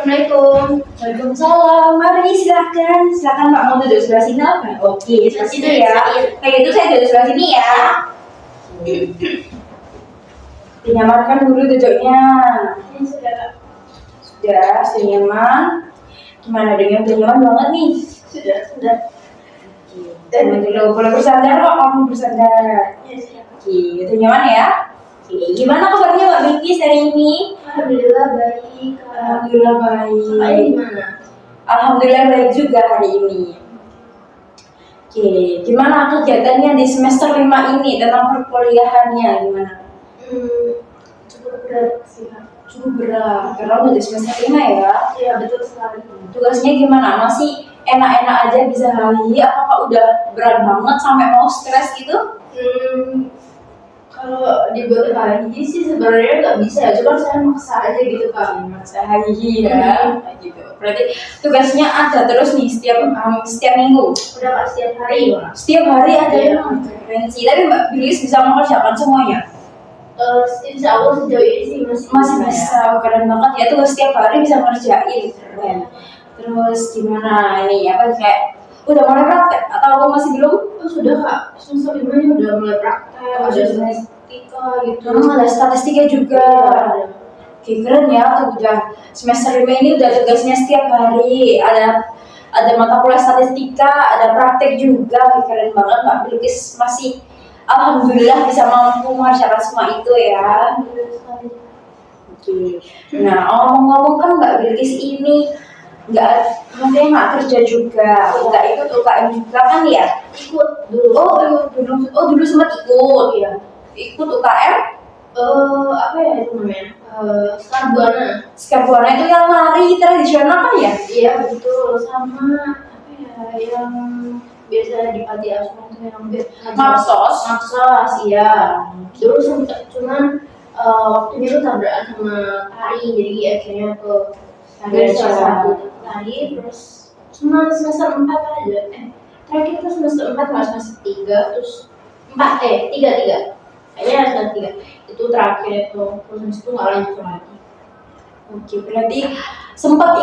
Assalamualaikum. Waalaikumsalam. Mari silakan. Silakan Pak, mau duduk sebelah sini apa? Oke, sebelah sini ya. Kayak gitu saya duduk sebelah sini ya. Dinyamankan dulu duduknya. Ini sudah. Sudah nyaman. Gimana dengan udah nyaman banget nih? Sudah. Dan dulu boleh bersandar kok, kamu bersandar. Ya, sudah. Oke, udah nyaman ya? Oke, gimana kabarnya Mbak Bilkis hari ini? Alhamdulillah baik. Alhamdulillah baik. Kakaknya gimana? Alhamdulillah baik juga hari ini. Oke, gimana kegiatannya di semester 5 ini tentang perkuliahannya gimana? Cukup berat sih, Kak. Cukup berat, karena udah di semester 5 ya. Iya, betul sekali. Tugasnya gimana? Masih enak-enak aja bisa hari, apakah udah berat banget sampai mau stres gitu? Kalau dibuat lagi sih sebenarnya nggak bisa ya, cuma saya maksa aja gitu, Kak. Masa hari ya, kayak gitu. Berarti tugasnya ada terus nih setiap minggu. Udah Kak, setiap hari. Setiap hari ada Iya. yang referensi. Tapi Mbak Bilis bisa mengerjakan semuanya. Insya Allah sejauh ini sih Masih bisa, keren banget ya, tuh setiap hari bisa ngerjain, keren. Terus gimana ini apa kayak udah mulai praktek atau masih belum? Oh, sudah Kak, semester 5 ini udah mulai praktek, Oh, ada sudah. statistika gitu. Ada statistika juga. Oke, keren ya, tuh udah semester 5 ini udah tugasnya setiap hari, ada mata kuliah statistika, ada praktek juga, keren banget Mbak Bilkis masih alhamdulillah bisa mampu mengerjakan semua itu ya. Oke. Nah, ngomong-ngomong kan Mbak Bilkis ini mungkin nggak kerja juga, nggak ikut UKM juga kan ya? Ikut dulu. Dulu sempat ikut. Iya. Ikut UKM? Apa ya itu namanya? Skarbuana. Skarbuana itu yang lari tradisional kan ya? Iya betul, sama apa ya yang biasa di panti asuhan itu yang Mapsos. Iya. Dulu sempet cuman waktunya tuh tabrakan sama tari, jadi akhirnya ke tari salah satu tari, terus cuma semester 4 aja. Terakhir itu semester 4 nggak semester 3, terus 3 kayaknya semester 3 itu terakhir itu, terus habis itu nggak lanjut lagi. Oke, berarti sempat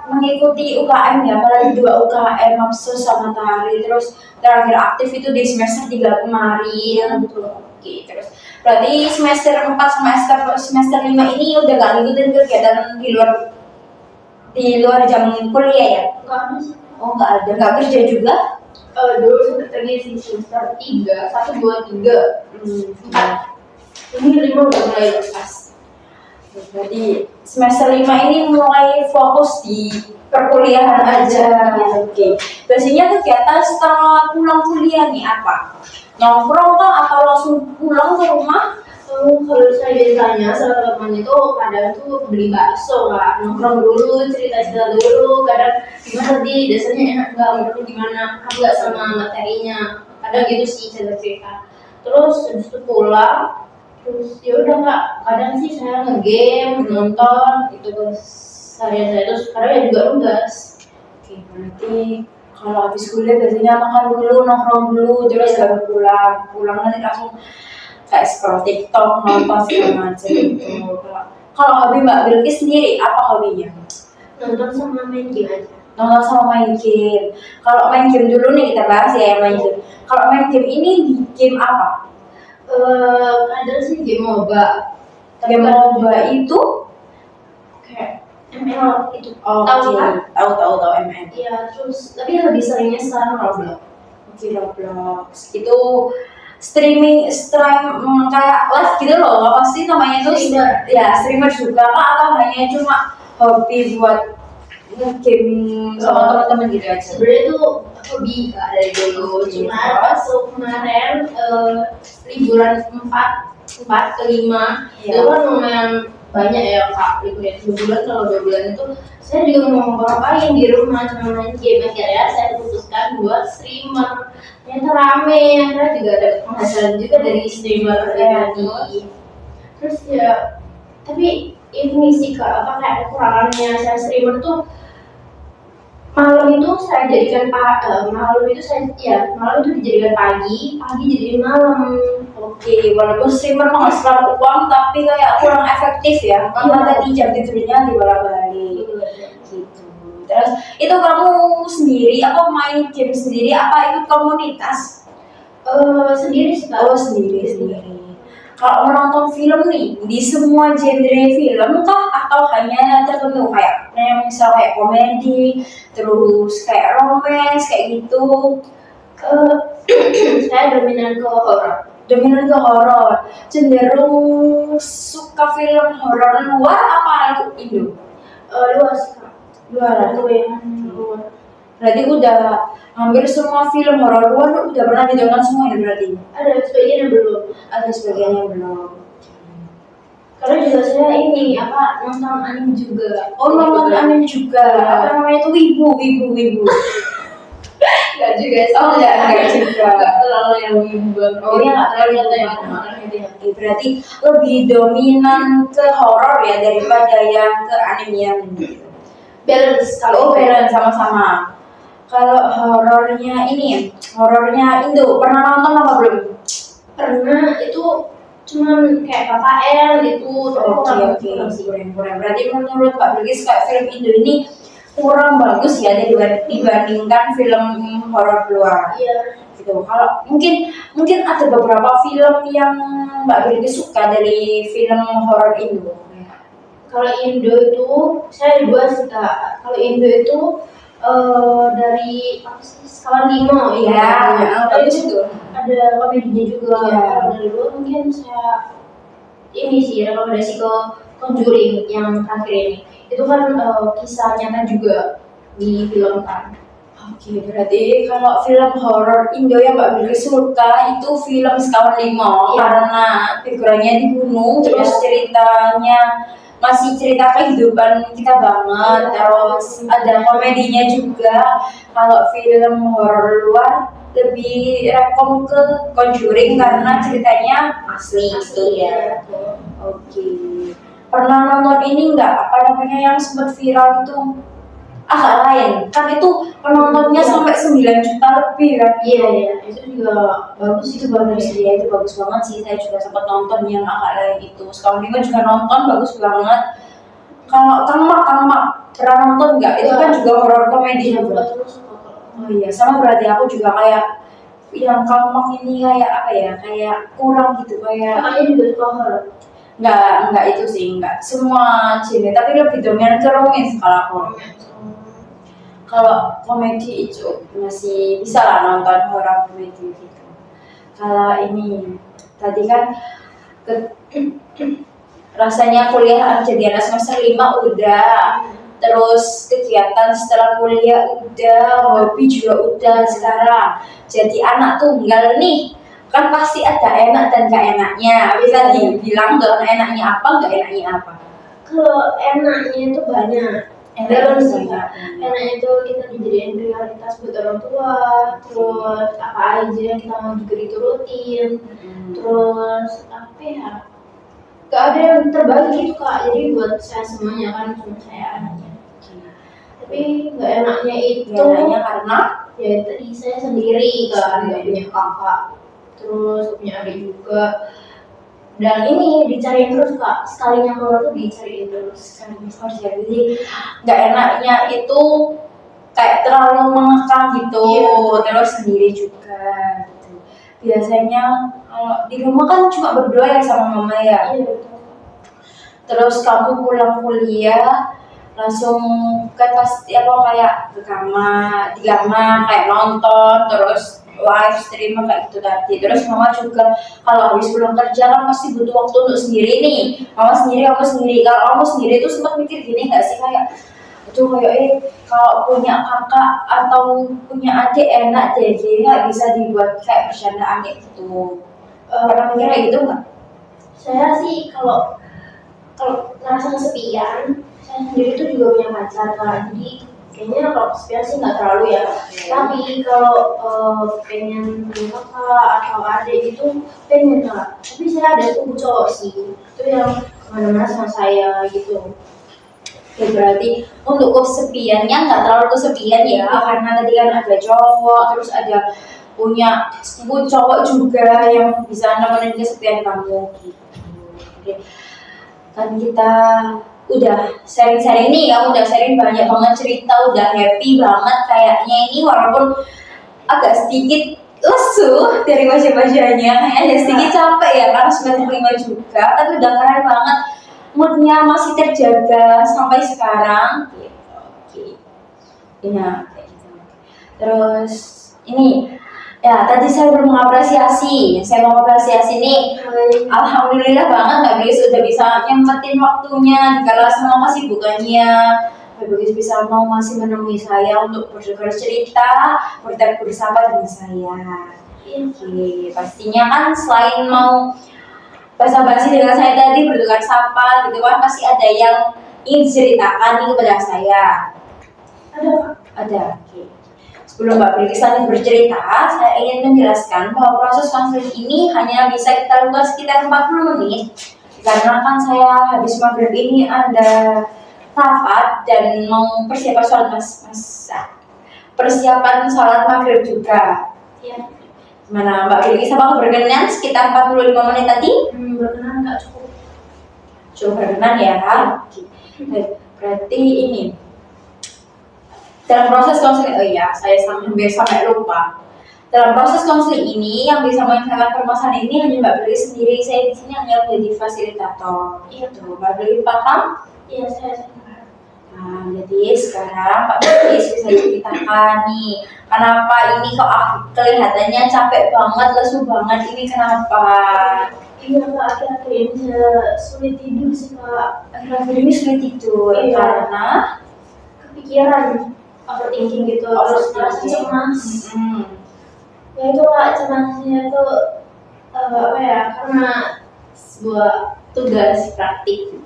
mengikuti UKM ya, apalagi 2 UKM, Mapsos sama tari, terus terakhir aktif itu di semester 3 kemarin. Oke, terus berarti semester 4 sama semester 5 ini udah gak ngikutin kegiatan di luar jam kuliah ya? Nggak ada sih. Oh, nggak ada, nggak kerja juga? Dulu semester tadi sih semester 3, 1, 2, 3, 4. Ini 5 udah mulai lepas. Berarti semester 5 ini mulai fokus di perkuliahan aja. Oke. Biasanya kegiatan setelah pulang kuliah nih apa? Nongkrong kah atau langsung pulang ke rumah? Kalau saya biasanya sama teman itu kadang tuh beli bakso Kak, nongkrong dulu, cerita-cerita dulu, kadang gimana sih, dasarnya enak nggak, menurut gimana, nggak sama materinya, kadang gitu sih cerita-cerita. Terus habis itu pulang, terus ya udah Kak, kadang sih saya nge-game, nonton, gitu terus saya terus sekarang ya juga tugas. Oke, berarti kalau habis kuliah biasanya makan dulu, nongkrong dulu, terus baru pulang. Pulang nanti langsung kayak scroll TikTok, nonton segala macam gitu. Kalau hobi Mbak Bilkis sendiri, apa hobinya? Nonton sama main game aja. Nonton sama main game. Kalau main game dulu nih kita bahas ya yang main game. Kalau main game ini di game apa? Ada sih game MOBA. Game MOBA itu Kayak ML itu. tahu kan? Tahu MN. Iya, terus tapi lebih seringnya sekarang Roblox. Oke, Roblox itu stream kayak live gitu loh, apa sih namanya itu? Streamer. Ya, streamer juga kah atau hanya cuma hobi buat game sama teman-teman gitu aja? Sebenarnya itu hobi Kak dari dulu. Cuma pas kemarin liburan 4 ke 5 itu kan lumayan banyak ya Kak, liburnya 2 bulan. Kalau 2 bulan itu saya juga mau ngapain di rumah, cuma main game. Akhirnya saya putuskan buat streamer. Ternyata rame, akhirnya juga ada penghasilan juga dari streamer tadi. Terus ya, tapi ini sih Kak, apa kayak kekurangannya saya streamer tuh malam malam itu saya jadikan malam itu malam itu dijadikan pagi jadikan malam. Oke, walaupun streamer menghasilkan uang tapi kayak kurang efektif ya, karena tadi jam tidurnya dibolak-balik gitu. Terus itu kamu sendiri apa main game sendiri apa ikut komunitas? Sendiri sih Kak. Oh sendiri. Kalau menonton film nih di semua genre film kah atau hanya tertentu kayak misal kayak komedi, terus kayak romance kayak gitu? Saya dominan ke horor. Cenderung suka film horor luar apa Indo? Luar sih Kak. Luar. Luar. Berarti udah hampir semua film horor luar udah pernah ditonton semua ya berarti? Ada sebagian yang belum. Karena juga saya ini nonton anime juga. Oh nonton anime juga. Apa namanya itu wibu. Enggak juga sih. Oh enggak juga. Enggak terlalu yang wibu. Oh ya enggak terlalu yang wibu. Berarti lebih dominan ke horor ya daripada yang ke anime gitu. Balance balance sama-sama. Kalau horornya Indo pernah nonton apa belum? Pernah, itu cuman kayak KKN gitu. Oke. Kurang. Berarti menurut Pak Bilkis kayak film Indo ini kurang bagus ya dibandingkan film horor luar. Iya. Gitu. Kalau mungkin ada beberapa film yang Mbak Bilkis suka dari film horor Indo. Kalau Indo itu saya dua sih Kak. Kalau Indo itu dari skala 5 ya. Bagus itu. Ada komedinya juga. Ya. Dari dulu mungkin saya ini sih rekomendasi ke Conjuring yang terakhir ini. Itu kan kisah nyata juga difilmkan. Oke, berarti kalau film horor Indo yang Mbak Bilkis suka itu film Sekawan 5 karena figuranya di gunung, terus ceritanya masih cerita kehidupan kita banget, terus ada komedinya juga. Kalau film horor luar lebih rekom ke Conjuring karena ceritanya asli gitu ya. Oke. Pernah nonton ini enggak? Apa namanya yang sempat viral itu? Agak lain. Kan itu penontonnya sampai 9 juta lebih kan? Iya. Itu juga bagus. Itu bagus banget sih. Saya juga sempat nonton yang agak lain itu. Sekawan 5 juga nonton, bagus banget. Kalau Kang Mak pernah nonton nggak? Itu kan juga horor komedi juga. Oh iya, sama berarti aku juga kayak yang Kang Mak ini kayak apa ya? Kayak kurang gitu kayak. Makanya juga suka horor. Enggak itu sih, enggak semua genre, tapi lebih dominan ke romance kalau aku. Kalau komedi itu masih bisa lah nonton horor komedi gitu. Kalau ini tadi kan rasanya kuliah jadi anak semester 5 udah, terus kegiatan setelah kuliah udah, hobi juga udah sekarang. Jadi anak tunggal nih, kan pasti ada enak dan gak enaknya. Bisa dibilang dong enaknya apa, gak enaknya apa? Kalau enaknya itu banyak. Enaknya itu kita dijadiin prioritas buat orang tua, terus apa aja yang kita mau juga diturutin, terus apa ya? Gak ada yang terbagi gitu Kak, jadi buat saya semuanya kan cuma saya anaknya. Tapi gak enaknya itu karena ya tadi saya sendiri kan, gak punya kakak, terus punya adik juga. Dan ini dicariin terus Kak, sekalinya keluar tuh dicariin terus. Jadi gak enaknya itu kayak terlalu mengekang gitu, terus sendiri juga gitu. Biasanya kalau di rumah kan cuma berdua ya sama mama ya. Iya betul. Terus kamu pulang kuliah langsung kan pasti kayak di kamar kayak nonton, terus live stream kayak gitu tadi. Terus mama juga kalau habis pulang kerja kan pasti butuh waktu untuk sendiri nih. Mama sendiri, aku sendiri. Kalau kamu sendiri itu sempat mikir gini nggak sih kayak itu kalau punya kakak atau punya adik enak deh, jadi nggak bisa dibuat kayak bercandaan gitu. Pernah mikir kayak gitu nggak? Saya sih kalau ngerasa kesepian, saya sendiri tuh juga punya pacar kan, jadi kayaknya kalau kesepian sih nggak terlalu ya. Tapi kalau pengen punya kakak atau adik gitu pengen Kak. Tapi saya ada sepupu cowok sih, itu yang kemana-mana sama saya gitu. Oke, berarti untuk kesepiannya nggak terlalu kesepian ya, karena tadi kan ada cowok, terus ada punya sepupu cowok juga yang bisa nemenin kesepian kamu gitu. Oke. Kan kita udah sharing-sharing nih, kamu udah sharing banyak banget cerita, udah happy banget kayaknya ini, walaupun agak sedikit lesu dari baca-bacanya, kayaknya sedikit capek ya karena semester 5 juga, tapi udah keren banget, moodnya masih terjaga sampai sekarang gitu. Oke. Iya, kayak gitu. Terus ini ya tadi saya belum mengapresiasi, saya mau mengapresiasi nih. Alhamdulillah banget Mbak Grace udah bisa nyempetin waktunya di kala semua kesibukannya. Mbak Grace bisa mau masih menemui saya untuk bertukar cerita, bertukar bersama dengan saya. Oke, pastinya kan selain mau basa-basi dengan saya tadi, bertukar sapa gitu kan, pasti ada yang ingin diceritakan nih kepada saya. Ada. Oke. Sebelum Mbak Bilkis lanjut bercerita, saya ingin menjelaskan bahwa proses konseling ini hanya bisa kita lakukan sekitar 40 menit. Karena kan saya habis maghrib ini ada rapat dan mau persiapan sholat persiapan sholat maghrib juga. Iya. Gimana Mbak Bilkis, apa berkenan sekitar 45 menit tadi? Berkenan nggak cukup. Cukup berkenan ya. Baik, berarti ini dalam proses konseling, oh iya, saya hampir sampai lupa. Dalam proses konseling ini, yang bisa menyelesaikan permasalahan ini hanya Mbak Beli sendiri. Saya di sini hanya menjadi fasilitator. Iya tuh, Mbak Beli paham? Iya, saya paham. Nah, jadi sekarang Mbak Beli bisa ceritakan nih, kenapa ini kok kelihatannya capek banget, lesu banget, ini kenapa? Iya Kak, akhir-akhir ini sulit tidur sih Kak. Akhir-akhir ini sulit tidur karena kepikiran, overthinking gitu, terus merasa cemas. Ya itu Kak, cemasnya itu apa ya, karena sebuah tugas praktik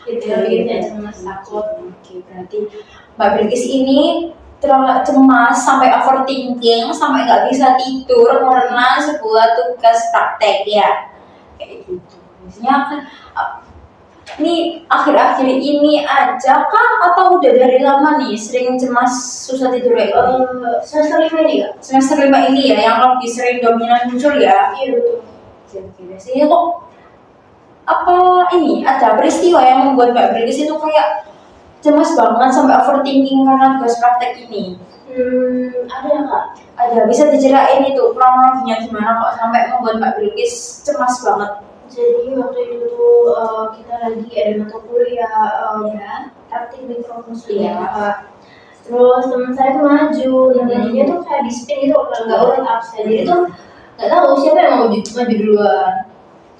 gitu ya, bikinnya cemas, takut. Oke, berarti Mbak Bilkis ini terlalu cemas sampai overthinking, sampai nggak bisa tidur karena sebuah tugas praktek ya, kayak gitu. Biasanya kan ini akhir-akhir ini aja kah atau udah dari lama nih sering cemas susah tidur kayak semester 5 ini ya? Semester 5 ini ya yang lebih sering dominan muncul ya? Iya betul. Oke, biasanya kok apa ini ada peristiwa yang membuat Mbak Bilkis itu kayak cemas banget sampai overthinking karena tugas praktek ini? Ada Kak. Ada, bisa diceritain itu kronologinya gimana kok sampai membuat Mbak Bilkis cemas banget? Jadi waktu itu tuh kita lagi ada mata kuliah praktik mikrokonstruksi ya. Terus teman saya tuh maju, dia tuh kayak di spin gitu, nggak urut absen. Jadi tuh nggak tahu siapa yang mau maju duluan.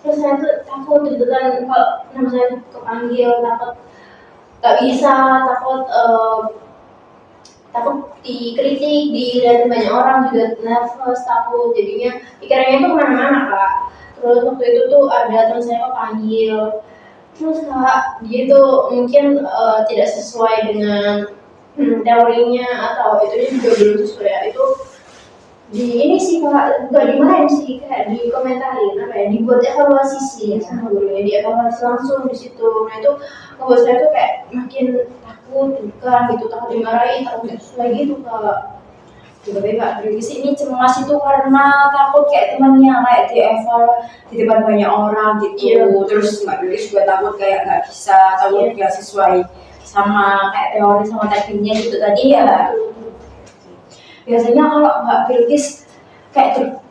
Terus saya tuh takut gitu kan, kalau nama saya kepanggil, takut nggak bisa, takut dikritik, dilihat banyak orang, juga nervous, takut. Jadinya pikirannya tuh kemana-mana Kak. Terus waktu itu tuh ada teman saya panggil, terus Kak dia tuh mungkin tidak sesuai dengan teorinya atau itu juga belum sesuai, itu di ini sih Kak, nggak dimarahin sih, kayak dikomentarin apa ya, dibuat evaluasi sih sama gurunya, dievaluasi langsung di situ. Nah itu membuat saya tuh kayak makin takut kan gitu, takut dimarahin, takut tidak sesuai gitu Kak. Tapi Mbak Bilkis ini cemas itu karena takut kayak temannya kayak di depan banyak orang gitu. Terus Mbak Bilkis juga takut kayak nggak bisa, takut nggak sesuai sama kayak teori sama tekniknya gitu tadi ya. Biasanya kalau Mbak Bilkis kayak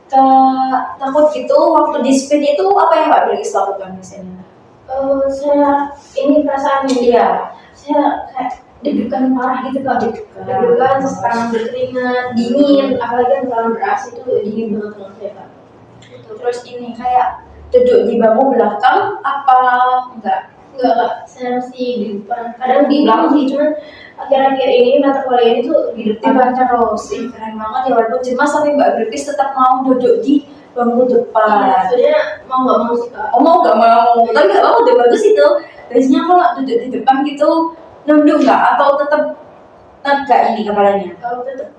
takut gitu waktu di speed itu apa yang Mbak Bilkis lakukan biasanya? Saya ini perasaan dia, saya kayak deg-degan parah gitu Kak, deg-degan, terus tangan berkeringat, dingin, apalagi yang tangan ber-AC itu dingin banget dengan saya Kak. Terus ini kayak duduk di bangku belakang apa enggak Kak, saya masih di depan, kadang di belakang sih, cuman akhir-akhir ini mata kuliah ini tuh di depan terus. Keren banget ya, walaupun cemas tapi Mbak Bilkis tetap mau duduk di bangku depan. Sebenarnya mau nggak mau sih Kak. Mau nggak mau, tapi nggak mau, udah bagus itu. Biasanya kalau duduk di depan gitu nunduk nggak atau tetap tegak ini kepalanya? Kalau tetap,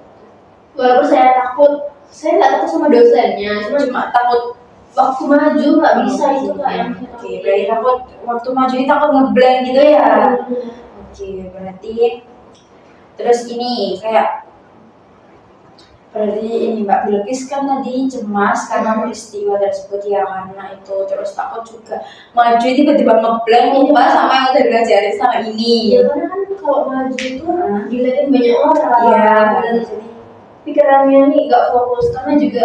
walaupun saya takut, saya nggak takut sama dosennya, cuma takut waktu maju nggak bisa itu Kak yang Oke, berarti takut waktu maju itu takut ngeblank gitu ya. Oke, berarti terus ini kayak berarti ini Mbak Bilkis kan tadi cemas karena peristiwa tersebut ya, karena itu terus takut juga maju tiba-tiba ngeblank lupa sama yang udah diajarin sama ini. Ya karena kan kalau maju itu dilihatin banyak orang. Iya. Dan pikirannya nih gak fokus karena juga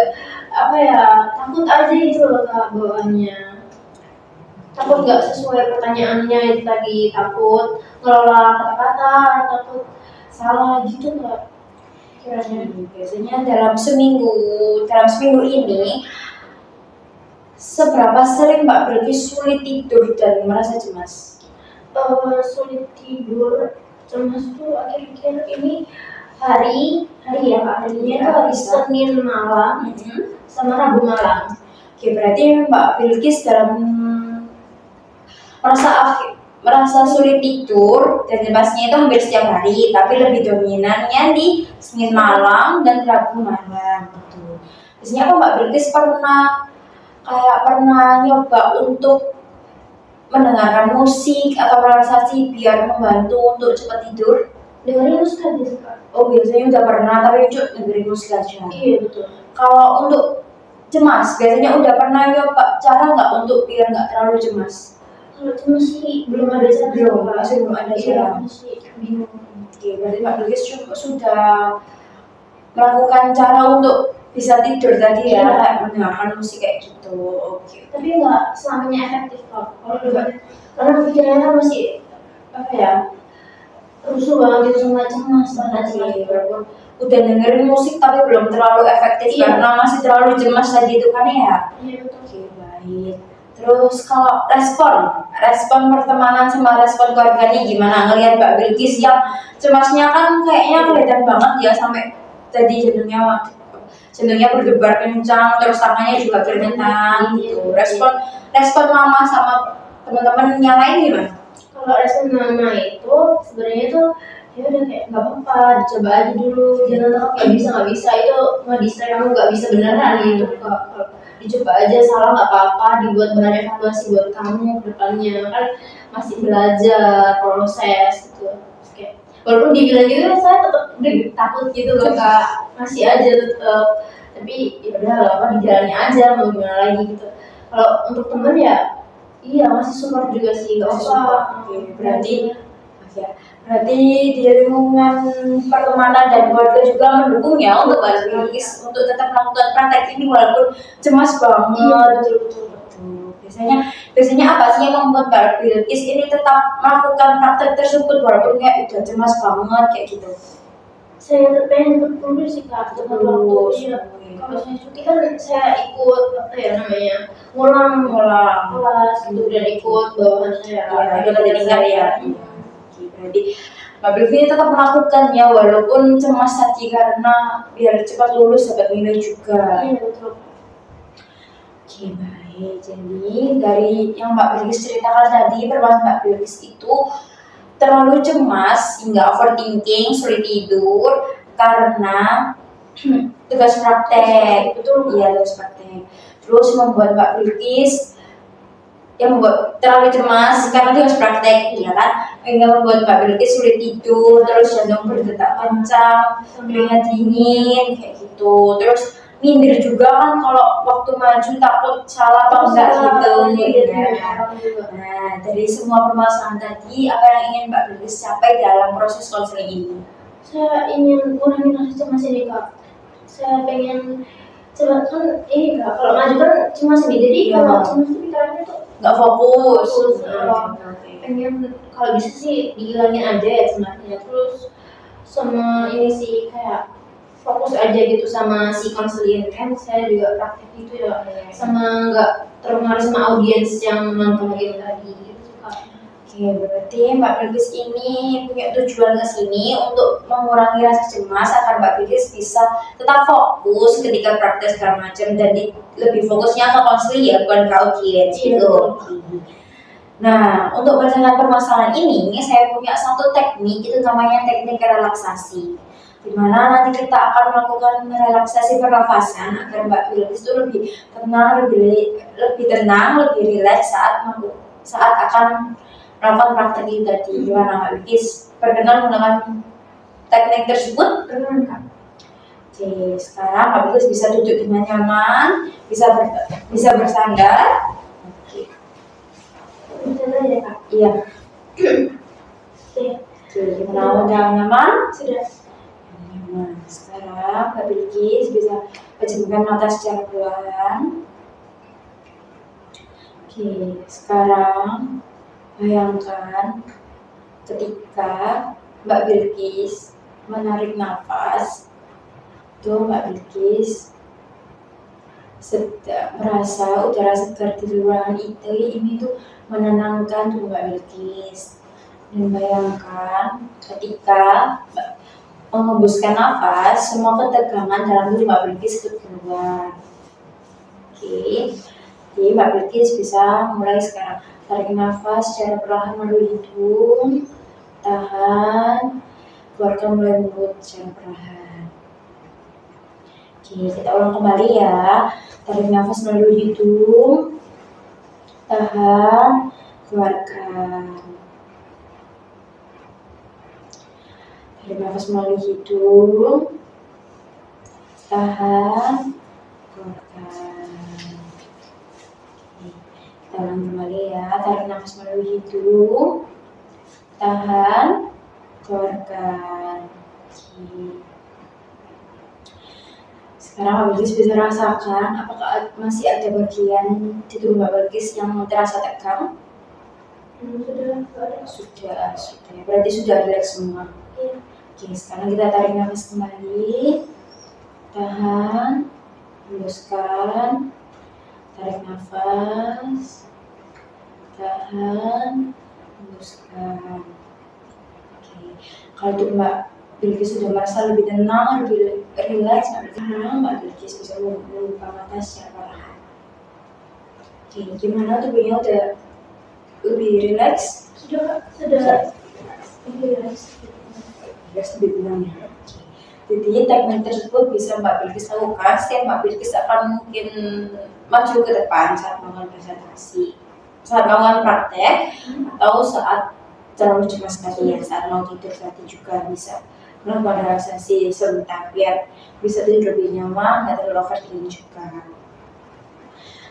apa ya, takut aja gitu loh Kak bawaannya. Takut gak sesuai pertanyaannya itu tadi, takut ngelola kata-kata, takut salah gitu Kak. Kiranya Biasanya dalam seminggu ini seberapa sering Mbak Bilkis sulit tidur dan merasa cemas? sulit tidur, cemas tuh akhir-akhir ini hari ya Kak, harinya itu hari Senin malam sama Rabu malam. Oke, berarti Mbak Bilkis dalam merasa sulit tidur dan cemasnya itu hampir setiap hari, tapi lebih dominannya di Senin malam dan Rabu malam gitu. Biasanya apa Mbak Bilkis pernah nyoba untuk mendengarkan musik atau relaksasi biar membantu untuk cepat tidur? Dengerin musik aja sih Kak. Oh, biasanya udah pernah, tapi dengerin musik aja. Iya betul. Kalau untuk cemas, biasanya udah pernah nyoba cara nggak untuk biar nggak terlalu cemas? Kalau cemas sih belum ada cara. Belum ada cara. Masih bingung. Oke, berarti Mbak Bilkis sudah melakukan cara untuk bisa tidur tadi ya, kayak mendengarkan musik kayak gitu. Oke. Tapi nggak selamanya efektif Kak. Kalau karena pikirannya kan masih apa ya, rusuh banget gitu sama cemas banget sih. Walaupun udah dengerin musik tapi belum terlalu efektif karena masih terlalu cemas tadi itu kan ya. Iya betul. Oke, baik. Terus kalau respon pertemanan sama respon keluarganya gimana? Ngelihat Mbak Bilkis yang cemasnya kan kayaknya kelihatan banget ya, sampai tadi jantungnya berdebar kencang, terus tangannya juga keringetan gitu. Respon mama sama teman-teman yang lain gimana? Kalau respon mama itu sebenarnya tuh ya udah kayak nggak apa-apa, dicoba aja dulu, jangan takut nggak bisa itu ngedistra kamu nggak bisa beneran gitu. Kalau dicoba aja, salah nggak apa-apa, dibuat bahan evaluasi buat kamu ke depannya, kan masih belajar proses gitu. Kayak walaupun dibilang gitu saya tetap takut gitu loh Kak, masih aja tetap, tapi ya udah apa dijalani aja, mau gimana lagi gitu. Kalau untuk temen ya iya masih support juga sih, nggak usah. Berarti di lingkungan pertemanan dan keluarga juga mendukung ya untuk Mbak Bilkis untuk tetap melakukan praktek ini walaupun cemas banget. Iya, betul. Biasanya apa sih yang membuat Mbak Bilkis ini tetap melakukan praktek tersebut walaupun kayak udah cemas banget kayak gitu? Saya pengen ikut dulu sih Kak, tepat waktu. Iya. Kalau saya cuti kan saya ikut apa ya namanya, ngulang kelas gitu, dan ikut bawahan saya. Itu tinggal ya. Berarti Mbak Bilkis tetap melakukannya walaupun cemas tadi karena biar cepat lulus dapat nilai juga. Iya betul. Oke, baik. Jadi dari yang Mbak Bilkis ceritakan tadi, permasalahan Mbak Bilkis itu terlalu cemas hingga overthinking, sulit tidur karena tugas praktek. Betul. Iya, tugas praktek. Terus membuat Mbak Bilkis yang membuat terlalu cemas karena tugas praktek, ya kan? Hingga membuat Mbak Bilkis sulit tidur, terus jantung berdetak kencang, keringat dingin, kayak gitu. Terus minder juga kan kalau waktu maju takut salah atau enggak gitu. Nah, dari semua permasalahan tadi, apa yang ingin Mbak Bilkis capai dalam proses konseling ini? Saya ingin kurangin rasa cemas ini Kak. Saya pengen cemas kan ini Kak, kalau maju kan cemas ini, jadi kalau cemas itu pikirannya tuh nggak fokus. Pengen kalau bisa sih dihilangin aja ya cemasnya, terus sama ini sih kayak fokus aja gitu sama si konselin, kan saya juga praktek gitu ya, sama nggak terpengaruh sama audiens yang nonton gitu tadi gitu Kak. Oke, berarti Mbak Bilkis ini punya tujuan ke sini untuk mengurangi rasa cemas agar Mbak Bilkis bisa tetap fokus ketika praktek segala macam dan lebih fokusnya ke konseling ya, bukan ke audiens gitu. Nah, untuk menyelesaikan permasalahan ini, saya punya satu teknik, itu namanya teknik relaksasi. Di mana nanti kita akan melakukan relaksasi pernafasan agar Mbak Bilkis itu lebih tenang, lebih rileks saat akan melakukan praktek itu tadi. Gimana Mbak Bilkis? Berkenan menggunakan teknik tersebut? Berkenan Kak. Oke, sekarang Mbak Bilkis bisa duduk dengan nyaman, bisa bersandar. Oke. Bersandar ya Kak? Iya. Oke. Gimana udah nyaman? Sudah. Nyaman. Sekarang Mbak Bilkis bisa pejamkan mata secara perlahan. Oke, sekarang bayangkan ketika Mbak Bilkis menarik nafas, tuh Mbak Bilkis sedang merasa udara segar di ruangan itu, ini tuh menenangkan tuh Mbak Bilkis. Dan bayangkan ketika menghembuskan nafas, semua ketegangan dalam diri Mbak Bilkis keluar. Oke, jadi Mbak Bilkis bisa mulai sekarang. Tarik nafas secara perlahan melalui hidung, tahan, keluarkan melalui mulut secara perlahan. Oke, kita ulang kembali ya. Tarik nafas melalui hidung, tahan, keluarkan. Tarik nafas melalui hidung, tahan, keluarkan. Kita ulang kembali ya. Tarik nafas melalui hidung, tahan, keluarkan. Sekarang Mbak Bilkis bisa rasakan apakah masih ada bagian di tubuh Mbak Bilkis yang terasa tegang? Sudah. Berarti sudah rileks semua. Oke, sekarang kita tarik nafas kembali, tahan, hembuskan, tarik nafas, tahan, hembuskan. Oke, kalau untuk Mbak Bilkis sudah merasa lebih tenang, lebih rileks, sekarang Mbak Bilkis bisa membuka mata secara perlahan. Oke, gimana tubuhnya udah lebih rileks? Sudah. Lebih rileks. Lebih tenang ya. Jadi teknik tersebut bisa Mbak Bilkis lakukan setiap Mbak Bilkis akan mungkin maju ke depan saat melakukan presentasi, saat melakukan praktek, atau saat terlalu cemas tadi ya, saat mau tidur tadi juga bisa melakukan relaksasi sebentar biar bisa tidur lebih nyaman, nggak terlalu overthinking juga.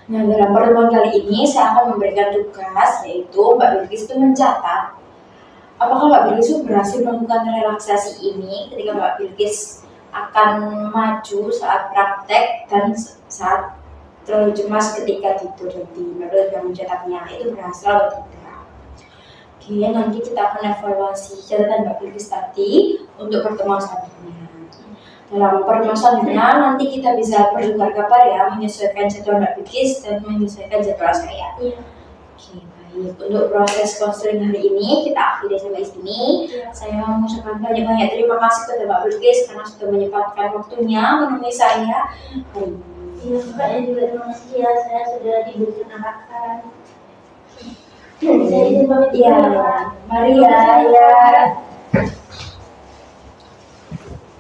Nah, dalam pertemuan kali ini saya akan memberikan tugas, yaitu Mbak Bilkis itu mencatat apakah Mbak Bilkis berhasil melakukan relaksasi ini ketika Mbak Bilkis akan maju saat praktek dan saat terlalu cemas ketika tidur nanti. Mbak Bilkis sudah mencatatnya, itu berhasil atau tidak. Oke, nanti kita akan evaluasi catatan Mbak Bilkis tadi untuk pertemuan selanjutnya. Dalam pertemuan selanjutnya nanti kita bisa bertukar kabar ya, menyesuaikan jadwal Mbak Bilkis dan menyesuaikan jadwal saya. Iya. Oke, baik. Untuk proses konseling hari ini kita akhiri sampai sini. Saya mengucapkan banyak terima kasih kepada Mbak Bilkis karena sudah menyempatkan waktunya menemui saya hari ini. Iya, Mbaknya juga terima kasih ya, saya sudah diberi arahan. Saya izin pamit. Iya, mari ya.